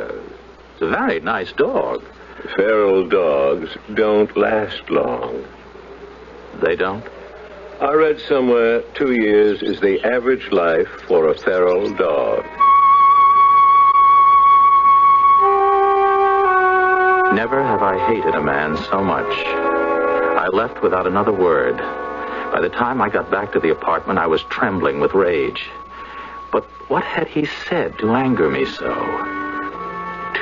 Speaker 1: nice dog.
Speaker 14: Feral dogs don't last long.
Speaker 1: They don't?
Speaker 14: I read somewhere 2 years is the average life for a feral dog.
Speaker 1: Never have I hated a man so much. I left without another word. By the time I got back to the apartment, I was trembling with rage. But what had he said to anger me so?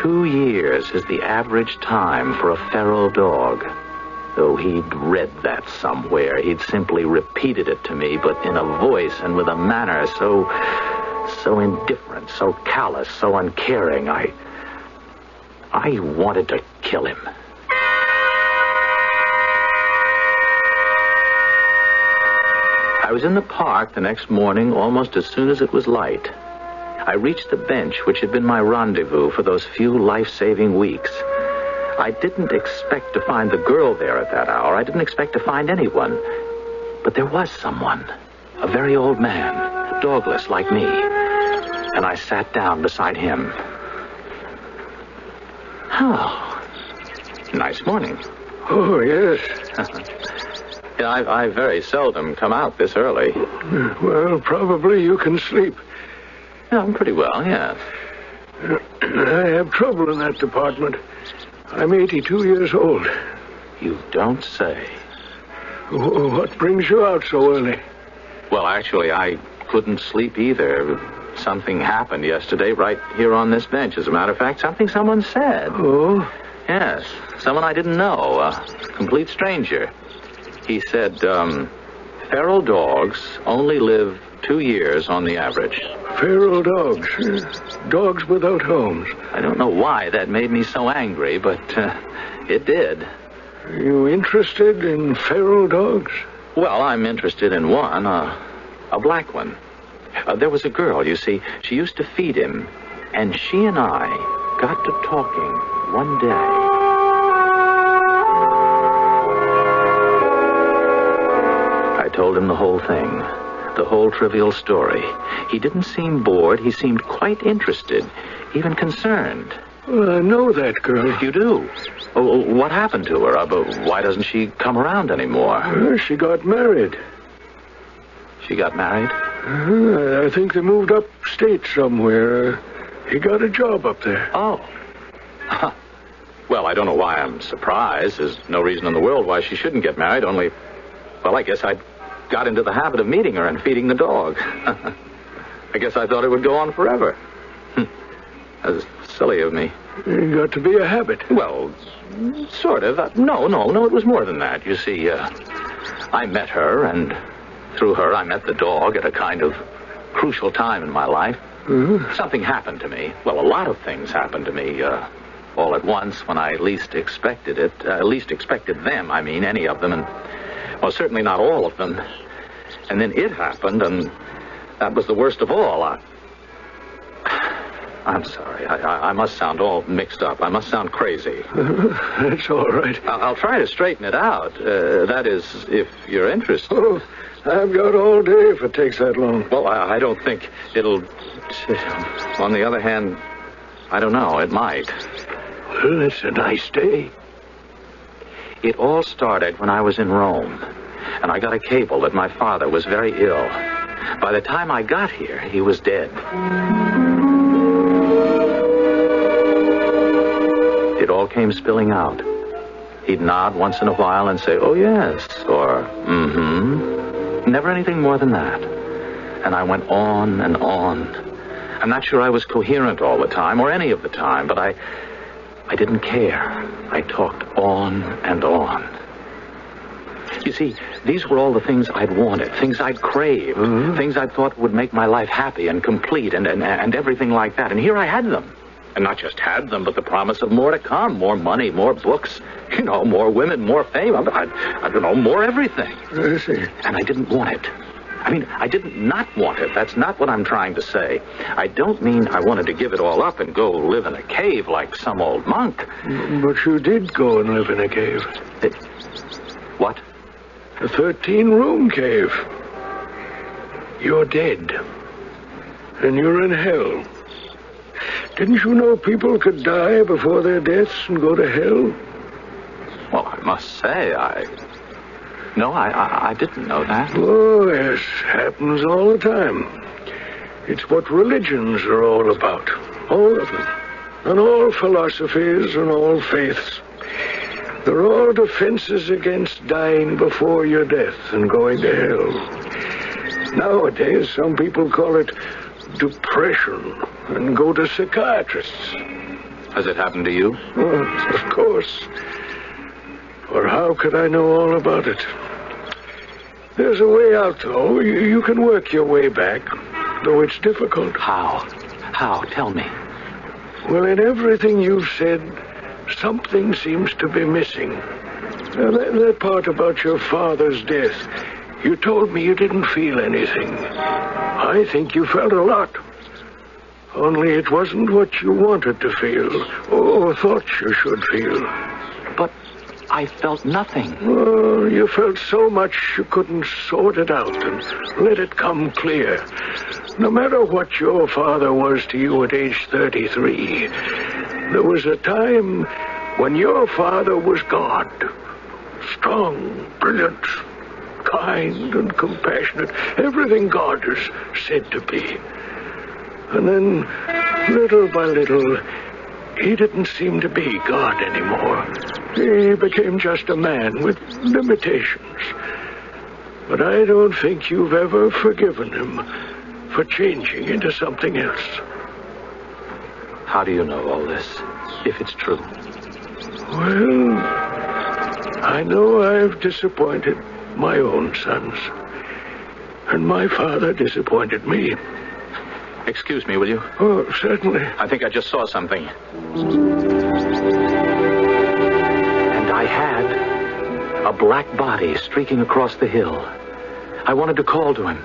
Speaker 1: 2 years is the average time for a feral dog. Though he'd read that somewhere, he'd simply repeated it to me, but in a voice and with a manner so indifferent, so callous, so uncaring, I wanted to kill him. I was in the park the next morning almost as soon as it was light. I reached the bench which had been my rendezvous for those few life-saving weeks. I didn't expect to find the girl there at that hour. I didn't expect to find anyone. But there was someone, a very old man, dogless like me. And I sat down beside him. Oh, nice morning.
Speaker 13: Oh, yes.
Speaker 1: I very seldom come out this early.
Speaker 13: Well, probably you can sleep.
Speaker 1: Yeah, I'm pretty well, yes.
Speaker 13: I have trouble in that department. I'm 82 years old.
Speaker 1: You don't say.
Speaker 13: What brings you out so early?
Speaker 1: Well, actually, I couldn't sleep either. Something happened yesterday right here on this bench. As a matter of fact, something someone said.
Speaker 13: Oh?
Speaker 1: Yes, someone I didn't know, a complete stranger. He said, feral dogs only live 2 years on the average.
Speaker 13: Feral dogs? Dogs without homes?
Speaker 1: I don't know why that made me so angry, but it did.
Speaker 13: Are you interested in feral dogs?
Speaker 1: Well, I'm interested in one, a black one. There was a girl, you see. She used to feed him, and she and I got to talking one day. I told him the whole thing, the whole trivial story. He didn't seem bored. He seemed quite interested, even concerned.
Speaker 13: Well, I know that girl.
Speaker 1: You do? Oh, what happened to her? Why doesn't she come around anymore?
Speaker 13: She got married.
Speaker 1: She got married?
Speaker 13: I think they moved upstate somewhere. He got a job up there.
Speaker 1: Oh. Well, I don't know why I'm surprised. There's no reason in the world why she shouldn't get married, only... Well, I guess I got into the habit of meeting her and feeding the dog. I guess I thought it would go on forever. That was silly of me.
Speaker 13: It got to be a habit.
Speaker 1: Well, sort of. No, it was more than that. You see, I met her, and through her I met the dog at a kind of crucial time in my life.
Speaker 13: Mm-hmm.
Speaker 1: Something happened to me. Well, a lot of things happened to me, all at once when I least expected it. Least expected them, I mean, any of them, and... Well, certainly not all of them. And then it happened, and that was the worst of all. I'm sorry. I must sound all mixed up. I must sound crazy.
Speaker 13: That's all right.
Speaker 1: I'll try to straighten it out. That is, if you're interested.
Speaker 13: Oh, I've got all day if it takes that long.
Speaker 1: Well, I don't think it'll... On the other hand, I don't know. It might.
Speaker 13: Well, it's a nice day.
Speaker 1: It all started when I was in Rome, and I got a cable that my father was very ill. By the time I got here, he was dead. came spilling out. He'd nod once in a while and say, "Oh, yes," or, "Mm-hmm." Never anything more than that. And I went on and on. I'm not sure I was coherent all the time, or any of the time, but I didn't care. I talked on and on. You see, these were all the things I'd wanted, things I'd craved, things I thought would make my life happy and complete and everything like that. And here I had them. And not just had them, but the promise of more to come, more money, more books, more women, more fame. I don't know, more everything.
Speaker 17: I see.
Speaker 1: And I didn't want it. I mean, I didn't not want it. That's not what I'm trying to say. I don't mean I wanted to give it all up and go live in a cave like some old monk.
Speaker 17: But you did go and live in a cave.
Speaker 1: What?
Speaker 17: A 13-room cave. You're dead. And you're in hell. Didn't you know people could die before their deaths and go to hell?
Speaker 1: Well, I must say, No, I didn't know that.
Speaker 17: Oh, yes. Happens all the time. It's what religions are all about. All of them. And all philosophies and all faiths. They're all defenses against dying before your death and going to hell. Nowadays, some people call it depression and go to psychiatrists.
Speaker 1: Has it happened to you?
Speaker 17: Well, of course. Or how could I know all about it? There's a way out, though. You can work your way back, though it's difficult.
Speaker 1: How? How? Tell me.
Speaker 17: Well, in everything you've said, something seems to be missing. Now, that part about your father's death, you told me you didn't feel anything. I think you felt a lot. Only it wasn't what you wanted to feel, or thought you should feel.
Speaker 1: But I felt nothing.
Speaker 17: Oh, you felt so much you couldn't sort it out and let it come clear. No matter what your father was to you at age 33, there was a time when your father was God. Strong, brilliant, kind and compassionate. Everything God is said to be. And then, little by little, he didn't seem to be God anymore. He became just a man with limitations. But I don't think you've ever forgiven him for changing into something else.
Speaker 1: How do you know all this, if it's true?
Speaker 17: Well, I know I've disappointed my own sons. And my father disappointed me.
Speaker 1: Excuse me, will you?
Speaker 17: Oh, certainly.
Speaker 1: I think I just saw something. And I had a black body streaking across the hill. I wanted to call to him.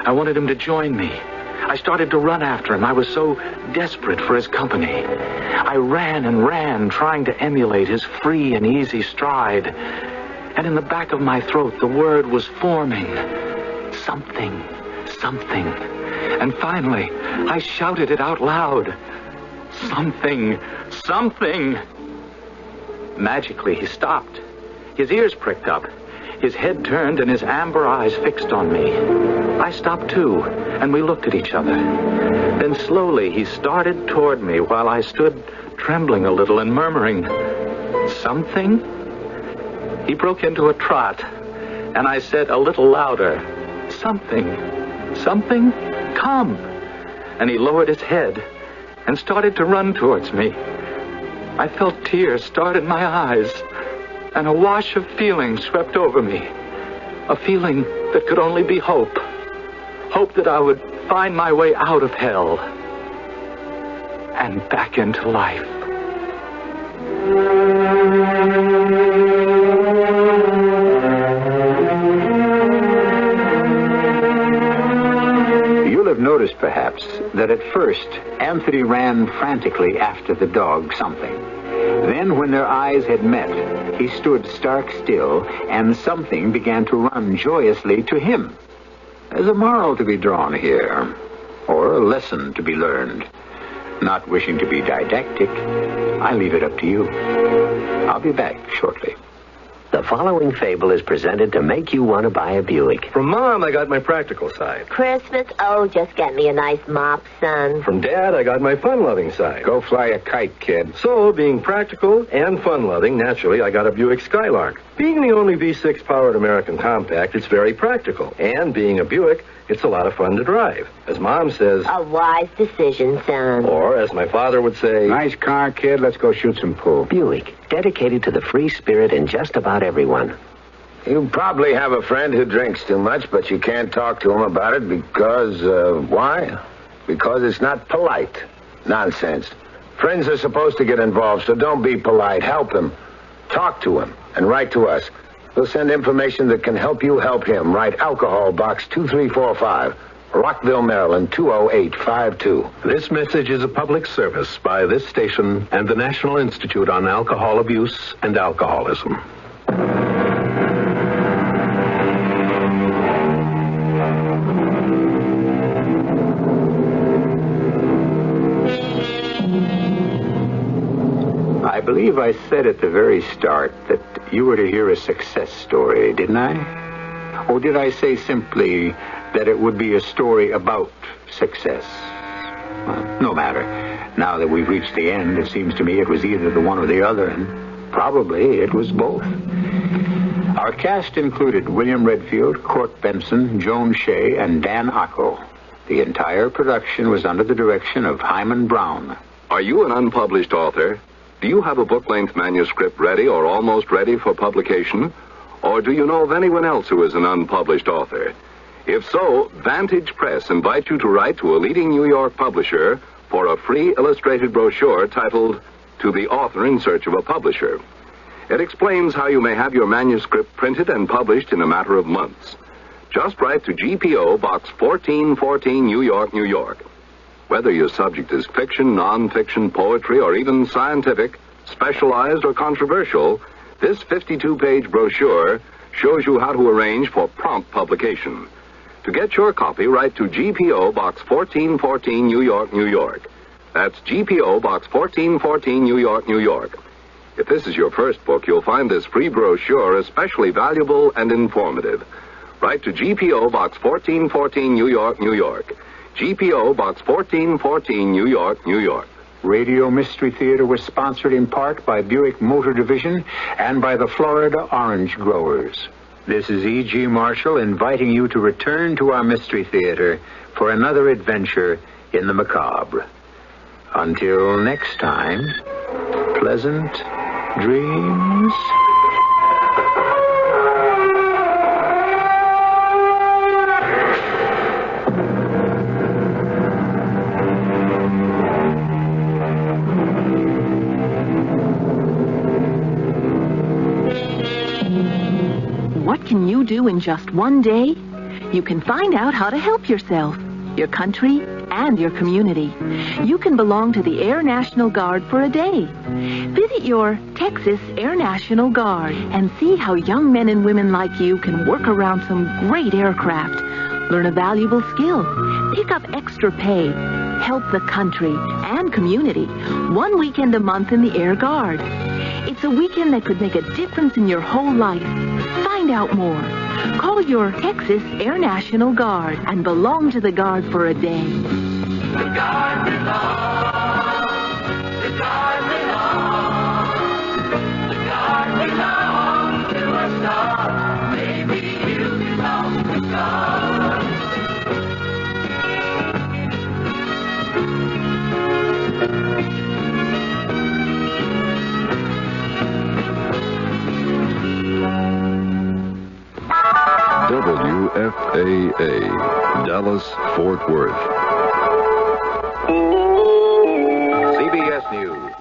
Speaker 1: I wanted him to join me. I started to run after him. I was so desperate for his company. I ran and ran, trying to emulate his free and easy stride. And in the back of my throat, the word was forming. Something, something. And finally, I shouted it out loud. Something, something. Magically, he stopped. His ears pricked up. His head turned and his amber eyes fixed on me. I stopped too, and we looked at each other. Then slowly he started toward me while I stood trembling a little and murmuring, "Something?" He broke into a trot, and I said a little louder, "Something, something, come." And he lowered his head and started to run towards me. I felt tears start in my eyes, and a wash of feeling swept over me. A feeling that could only be hope. Hope that I would find my way out of hell and back into life.
Speaker 3: You'll have noticed, perhaps, that at first Anthony ran frantically after the dog something. Then, when their eyes had met, he stood stark still, and something began to run joyously to him. There's a moral to be drawn here, or a lesson to be learned. Not wishing to be didactic, I leave it up to you. I'll be back shortly.
Speaker 10: The
Speaker 19: The following fable is presented to make you want to buy a Buick.
Speaker 20: From Mom, I got my practical side.
Speaker 21: Christmas? Oh, just get me a nice mop, son.
Speaker 20: From Dad, I got my fun-loving side.
Speaker 3: Go fly a kite, kid.
Speaker 20: So, being practical and fun-loving, naturally, I got a Buick Skylark. Being the only V6-powered American compact, it's very practical. And being a Buick, it's a lot of fun to drive. As Mom says...
Speaker 21: A wise decision, son.
Speaker 20: Or, as my father would say...
Speaker 3: Nice car, kid. Let's go shoot some pool.
Speaker 19: Buick, dedicated to the free spirit in just about everyone.
Speaker 3: You probably have a friend who drinks too much, but you can't talk to him about it because, why? Because it's not polite. Nonsense. Friends are supposed to get involved, so don't be polite. Help him. Talk to him and write to us. We'll send information that can help you help him. Write Alcohol Box 2345, Rockville, Maryland 20852.
Speaker 22: This message is a public service by this station and the National Institute on Alcohol Abuse and Alcoholism.
Speaker 3: I believe I said at the very start that you were to hear a success story, didn't I? Or did I say simply that it would be a story about success? Well, no matter. Now that we've reached the end, it seems to me it was either the one or the other, and probably it was both. Our cast included William Redfield, Court Benson, Joan Shea, and Dan Ocko. The entire production was under the direction of Himan Brown.
Speaker 7: Are you an unpublished author? Do you have a book-length manuscript ready or almost ready for publication? Or do you know of anyone else who is an unpublished author? If so, Vantage Press invites you to write to a leading New York publisher for a free illustrated brochure titled To the Author in Search of a Publisher. It explains how you may have your manuscript printed and published in a matter of months. Just write to GPO Box 1414, New York, New York. Whether your subject is fiction, non-fiction, poetry, or even scientific, specialized, or controversial, this 52-page brochure shows you how to arrange for prompt publication. To get your copy, write to GPO Box 1414, New York, New York. That's GPO Box 1414, New York, New York. If this is your first book, you'll find this free brochure especially valuable and informative. Write to GPO Box 1414, New York, New York. GPO Box 1414, New York, New York.
Speaker 3: Radio Mystery Theater was sponsored in part by Buick Motor Division and by the Florida Orange Growers. This is E.G. Marshall inviting you to return to our Mystery Theater for another adventure in the macabre. Until next time, pleasant dreams.
Speaker 23: What can you do in just one day? You can find out how to help yourself, your country, and your community. You can belong to the Air National Guard for a day. Visit your Texas Air National Guard and see how young men and women like you can work around some great aircraft, learn a valuable skill, pick up extra pay, help the country and community 1 weekend a month in the Air Guard. It's a weekend that could make a difference in your whole life. Find out more. Call your Texas Air National Guard and belong to the Guard for a day.
Speaker 5: The Guard belongs. The Guard belongs. The Guard belongs to a star. Maybe you belong to the Guard.
Speaker 2: WFAA, Dallas, Fort Worth.
Speaker 22: CBS News.